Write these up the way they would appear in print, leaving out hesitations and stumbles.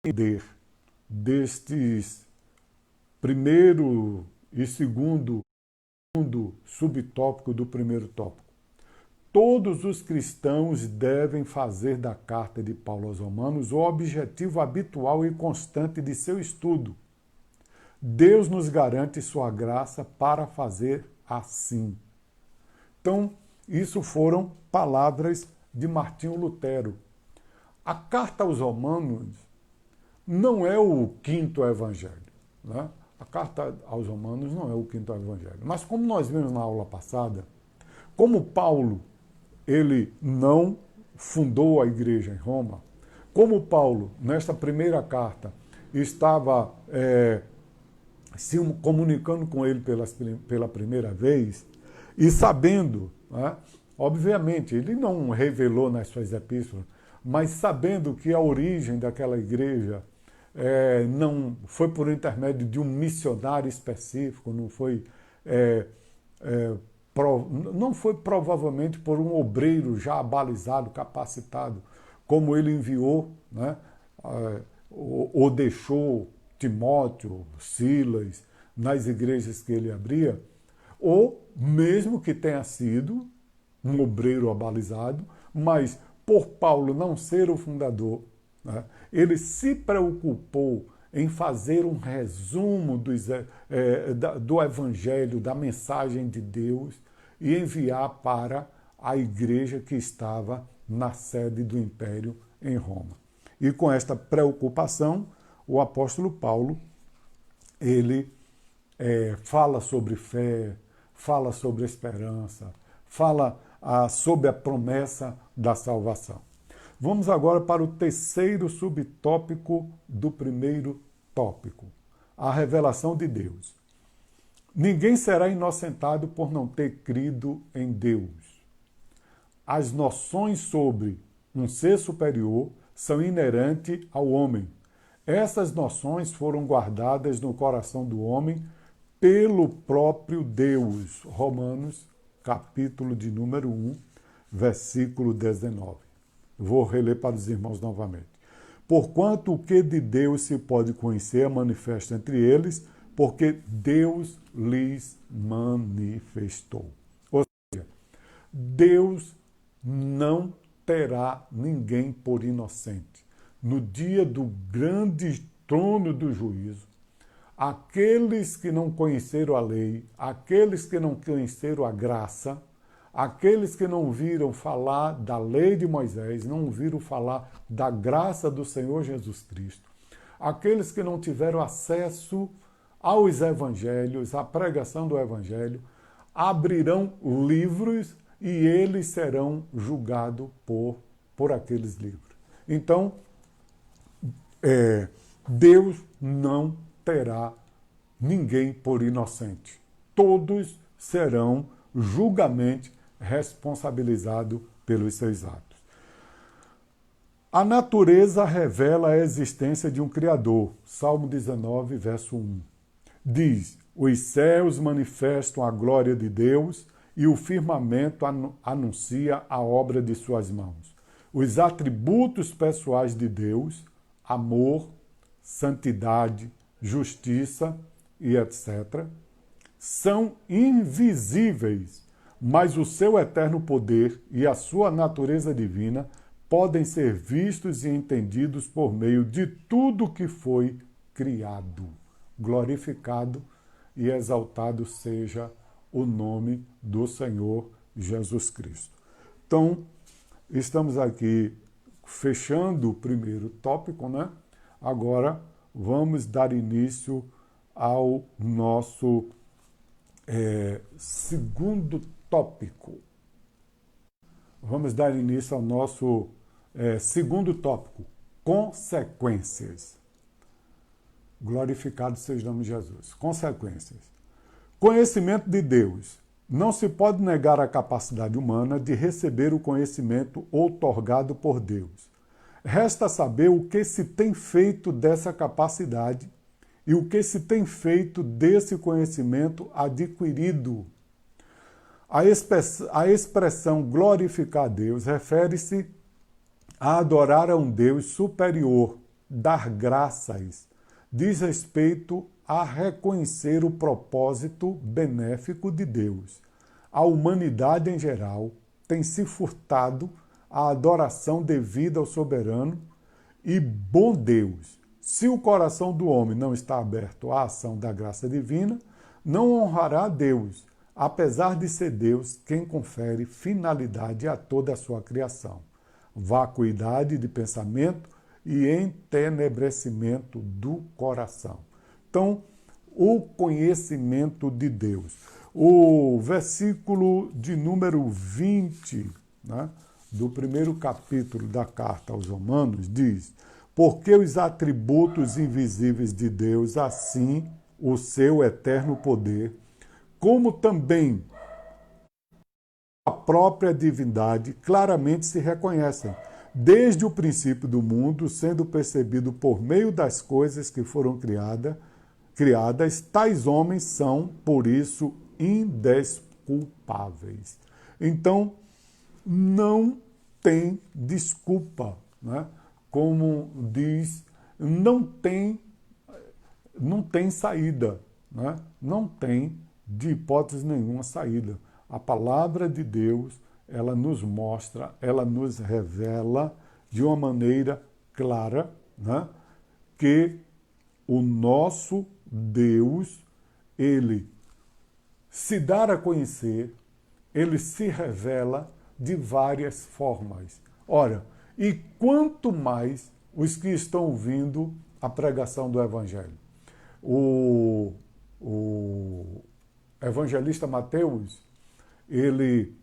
entender destes primeiro e segundo subtópico do primeiro tópico. Todos os cristãos devem fazer da carta de Paulo aos Romanos o objetivo habitual e constante de seu estudo. Deus nos garante sua graça para fazer assim. Então, isso foram palavras de Martinho Lutero. A carta aos Romanos não é o quinto evangelho, né? A carta aos Romanos não é o quinto evangelho. Mas como nós vimos na aula passada, como Paulo ele não fundou a igreja em Roma, como Paulo, nesta primeira carta, estava se comunicando com ele pela primeira vez, e sabendo, né, obviamente, ele não revelou nas suas epístolas, mas sabendo que a origem daquela igreja não foi por intermédio de um missionário específico, não foi provavelmente por um obreiro já abalizado, capacitado, como ele enviou, né, ou deixou Timóteo, Silas, nas igrejas que ele abria, ou mesmo que tenha sido um obreiro abalizado, mas por Paulo não ser o fundador, né, ele se preocupou em fazer um resumo do Evangelho, da mensagem de Deus, e enviar para a igreja que estava na sede do Império em Roma. E com esta preocupação, o apóstolo Paulo, ele fala sobre fé, fala sobre esperança, fala sobre a promessa da salvação. Vamos agora para o terceiro subtópico do primeiro tópico, a revelação de Deus. Ninguém será inocentado por não ter crido em Deus. As noções sobre um ser superior são inerentes ao homem. Essas noções foram guardadas no coração do homem pelo próprio Deus. Romanos, capítulo de número 1, versículo 19. Vou reler para os irmãos novamente. Porquanto o que de Deus se pode conhecer é manifesto entre eles, porque Deus lhes manifestou. Ou seja, Deus não terá ninguém por inocente. No dia do grande trono do juízo, aqueles que não conheceram a lei, aqueles que não conheceram a graça, aqueles que não viram falar da lei de Moisés, não ouviram falar da graça do Senhor Jesus Cristo, aqueles que não tiveram acesso aos evangelhos, à pregação do evangelho, abrirão livros e eles serão julgados por aqueles livros. Então, Deus não terá ninguém por inocente. Todos serão julgamente responsabilizados pelos seus atos. A natureza revela a existência de um Criador. Salmo 19, verso 1. Diz: os céus manifestam a glória de Deus e o firmamento anuncia a obra de suas mãos. Os atributos pessoais de Deus, amor, santidade, justiça e etc., são invisíveis, mas o seu eterno poder e a sua natureza divina podem ser vistos e entendidos por meio de tudo que foi criado. Glorificado e exaltado seja o nome do Senhor Jesus Cristo. Então, estamos aqui fechando o primeiro tópico, né? Agora vamos dar início ao nosso segundo tópico. Vamos dar início ao nosso segundo tópico, consequências. Glorificado seja o nome de Jesus. Consequências. Conhecimento de Deus. Não se pode negar a capacidade humana de receber o conhecimento outorgado por Deus. Resta saber o que se tem feito dessa capacidade e o que se tem feito desse conhecimento adquirido. A expressão glorificar a Deus refere-se a adorar a um Deus superior, dar graças diz respeito a reconhecer o propósito benéfico de Deus. A humanidade em geral tem se furtado à adoração devida ao soberano e bom Deus. Se o coração do homem não está aberto à ação da graça divina, não honrará a Deus, apesar de ser Deus quem confere finalidade a toda a sua criação. Vacuidade de pensamento e entenebrecimento do coração. Então, o conhecimento de Deus. O versículo de número 20, né, do primeiro capítulo da carta aos Romanos diz: porque os atributos invisíveis de Deus, assim o seu eterno poder, como também a própria divindade, claramente se reconhecem, desde o princípio do mundo, sendo percebido por meio das coisas que foram criadas, tais homens são, por isso, indesculpáveis. Então, não tem desculpa, né? Como diz, não tem saída, né? Não tem, de hipótese nenhuma, saída. A palavra de Deus, ela nos mostra, ela nos revela de uma maneira clara, né, que o nosso Deus, ele se dá a conhecer, ele se revela de várias formas. Ora, e quanto mais os que estão ouvindo a pregação do Evangelho. O evangelista Mateus, ele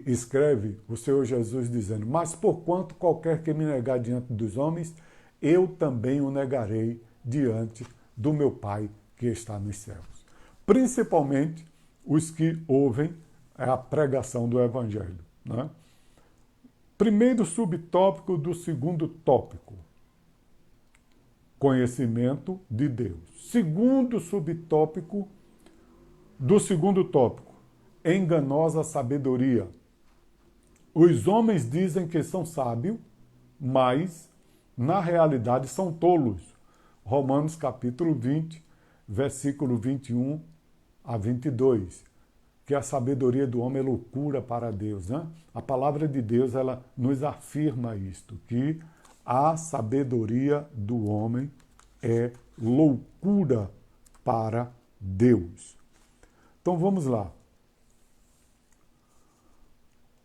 escreve o Senhor Jesus dizendo: mas porquanto qualquer que me negar diante dos homens, eu também o negarei diante do meu Pai que está nos céus. Principalmente os que ouvem a pregação do Evangelho, né? Primeiro subtópico do segundo tópico: conhecimento de Deus. Segundo subtópico do segundo tópico: enganosa sabedoria. Os homens dizem que são sábios, mas na realidade são tolos. Romanos capítulo 20, versículo 21 a 22. Que a sabedoria do homem é loucura para Deus, né? A palavra de Deus, ela nos afirma isto, que a sabedoria do homem é loucura para Deus. Então vamos lá.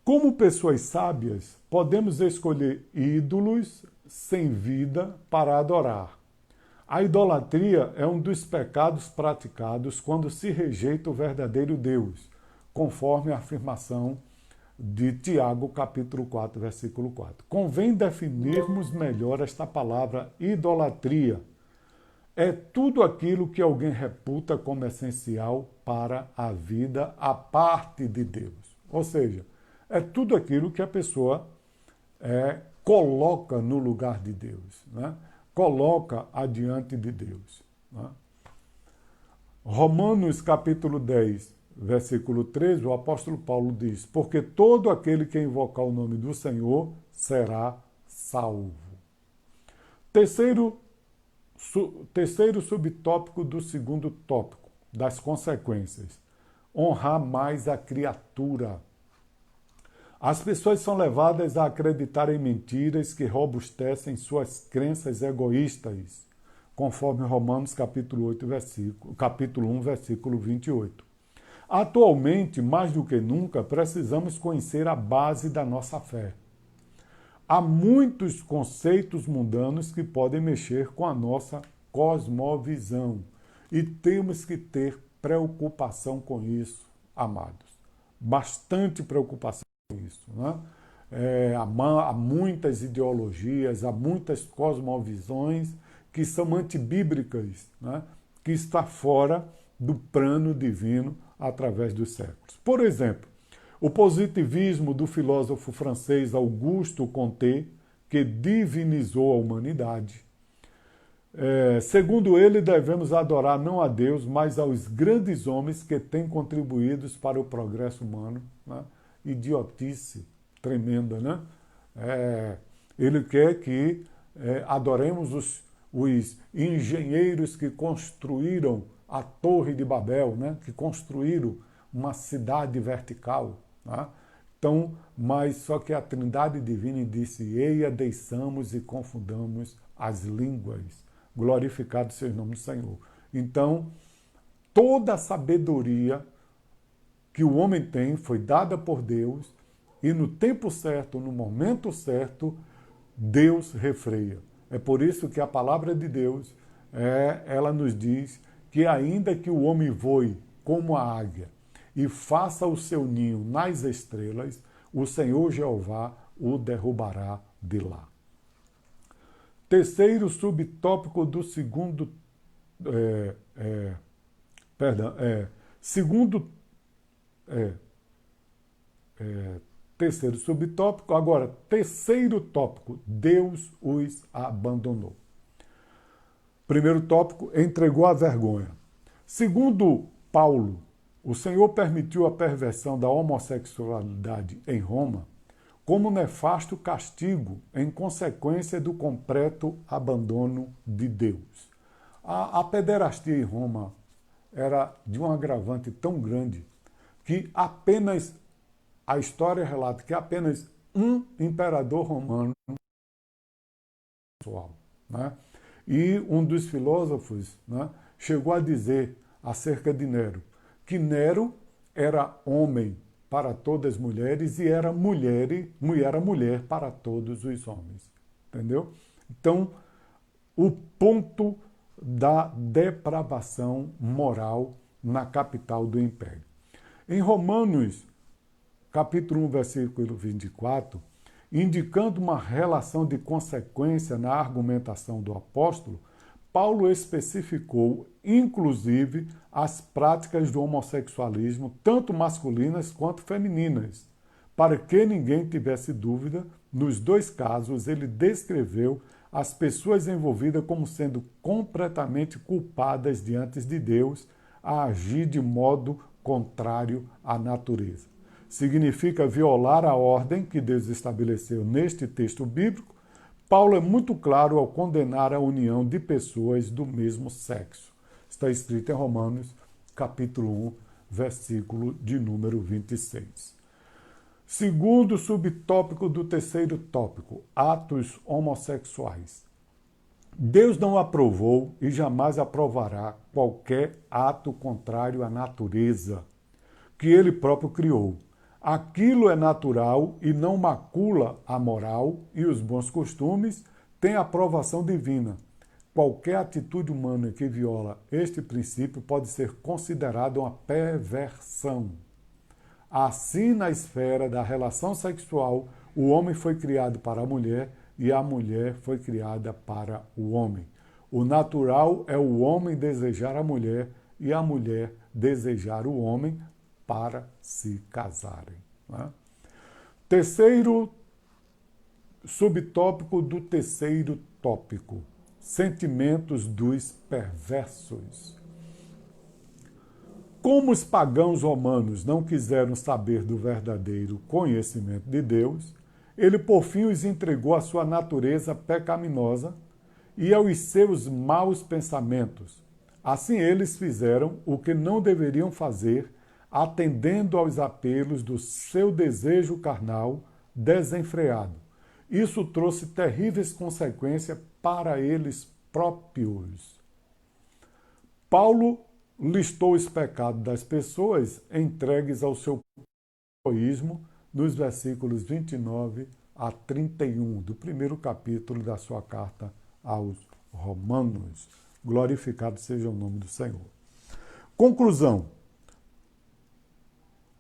Como pessoas sábias, podemos escolher ídolos sem vida para adorar. A idolatria é um dos pecados praticados quando se rejeita o verdadeiro Deus, conforme a afirmação de Tiago, capítulo 4, versículo 4. Convém definirmos melhor esta palavra idolatria. É tudo aquilo que alguém reputa como essencial para a vida à parte de Deus. Ou seja, é tudo aquilo que a pessoa coloca no lugar de Deus, né? Coloca adiante de Deus, né? Romanos capítulo 10, versículo 13, o apóstolo Paulo diz: porque todo aquele que invocar o nome do Senhor será salvo. Terceiro subtópico do segundo tópico, das consequências: honrar mais a criatura. As pessoas são levadas a acreditar em mentiras que robustecem suas crenças egoístas, conforme Romanos capítulo 1, versículo 28. Atualmente, mais do que nunca, precisamos conhecer a base da nossa fé. Há muitos conceitos mundanos que podem mexer com a nossa cosmovisão e temos que ter preocupação com isso, amados. Bastante preocupação com isso, né? Há muitas ideologias, há muitas cosmovisões que são antibíblicas, né? Que está fora do plano divino através dos séculos. Por exemplo, o positivismo do filósofo francês Auguste Comte, que divinizou a humanidade. Segundo ele, devemos adorar não a Deus, mas aos grandes homens que têm contribuído para o progresso humano, né? Idiotice tremenda, né? Ele quer que adoremos os engenheiros que construíram a Torre de Babel, né? Que construíram uma cidade vertical. Né? Então, mas só que a Trindade Divina disse: eia, deixamos e confundamos as línguas. Glorificado seja o nome do Senhor. Então, toda a sabedoria que o homem tem foi dada por Deus, e no tempo certo, no momento certo, Deus refreia. É por isso que a palavra de Deus, ela nos diz que ainda que o homem voe como a águia e faça o seu ninho nas estrelas, o Senhor Jeová o derrubará de lá. Terceiro subtópico do terceiro subtópico. Agora, terceiro tópico, Deus os abandonou. Primeiro tópico, entregou a vergonha. Segundo Paulo, o Senhor permitiu a perversão da homossexualidade em Roma como nefasto castigo em consequência do completo abandono de Deus. A pederastia em Roma era de um agravante tão grande que apenas a história relata que apenas um imperador romano, né? E um dos filósofos, né, chegou a dizer acerca de Nero que Nero era homem para todas as mulheres e era mulher para todos os homens. Entendeu? Então, o ponto da depravação moral na capital do império. Em Romanos, capítulo 1, versículo 24, indicando uma relação de consequência na argumentação do apóstolo, Paulo especificou, inclusive, as práticas do homossexualismo, tanto masculinas quanto femininas. Para que ninguém tivesse dúvida, nos dois casos ele descreveu as pessoas envolvidas como sendo completamente culpadas diante de Deus a agir de modo contrário à natureza. Significa violar a ordem que Deus estabeleceu neste texto bíblico. Paulo é muito claro ao condenar a união de pessoas do mesmo sexo. Está escrito em Romanos, capítulo 1, versículo de número 26. Segundo subtópico do terceiro tópico, atos homossexuais. Deus não aprovou e jamais aprovará qualquer ato contrário à natureza que ele próprio criou. Aquilo é natural e não macula a moral e os bons costumes, tem aprovação divina. Qualquer atitude humana que viola este princípio pode ser considerada uma perversão. Assim, na esfera da relação sexual, o homem foi criado para a mulher e a mulher foi criada para o homem. O natural é o homem desejar a mulher e a mulher desejar o homem para se casarem. Né? Terceiro subtópico do terceiro tópico, sentimentos dos perversos. Como os pagãos romanos não quiseram saber do verdadeiro conhecimento de Deus, ele por fim os entregou à sua natureza pecaminosa e aos seus maus pensamentos. Assim eles fizeram o que não deveriam fazer, atendendo aos apelos do seu desejo carnal desenfreado. Isso trouxe terríveis consequências para eles próprios. Paulo listou os pecados das pessoas entregues ao seu egoísmo nos versículos 29 a 31 do primeiro capítulo da sua carta aos Romanos. Glorificado seja o nome do Senhor. Conclusão.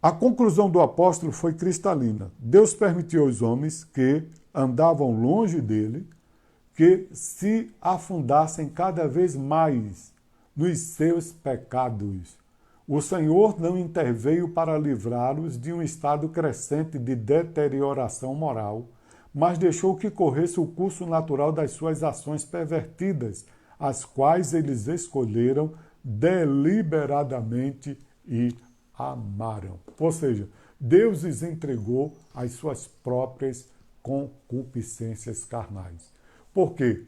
A conclusão do apóstolo foi cristalina. Deus permitiu aos homens que andavam longe dele que se afundassem cada vez mais nos seus pecados. O Senhor não interveio para livrá-los de um estado crescente de deterioração moral, mas deixou que corresse o curso natural das suas ações pervertidas, as quais eles escolheram deliberadamente e amaram. Ou seja, Deus os entregou às suas próprias concupiscências carnais. Por quê?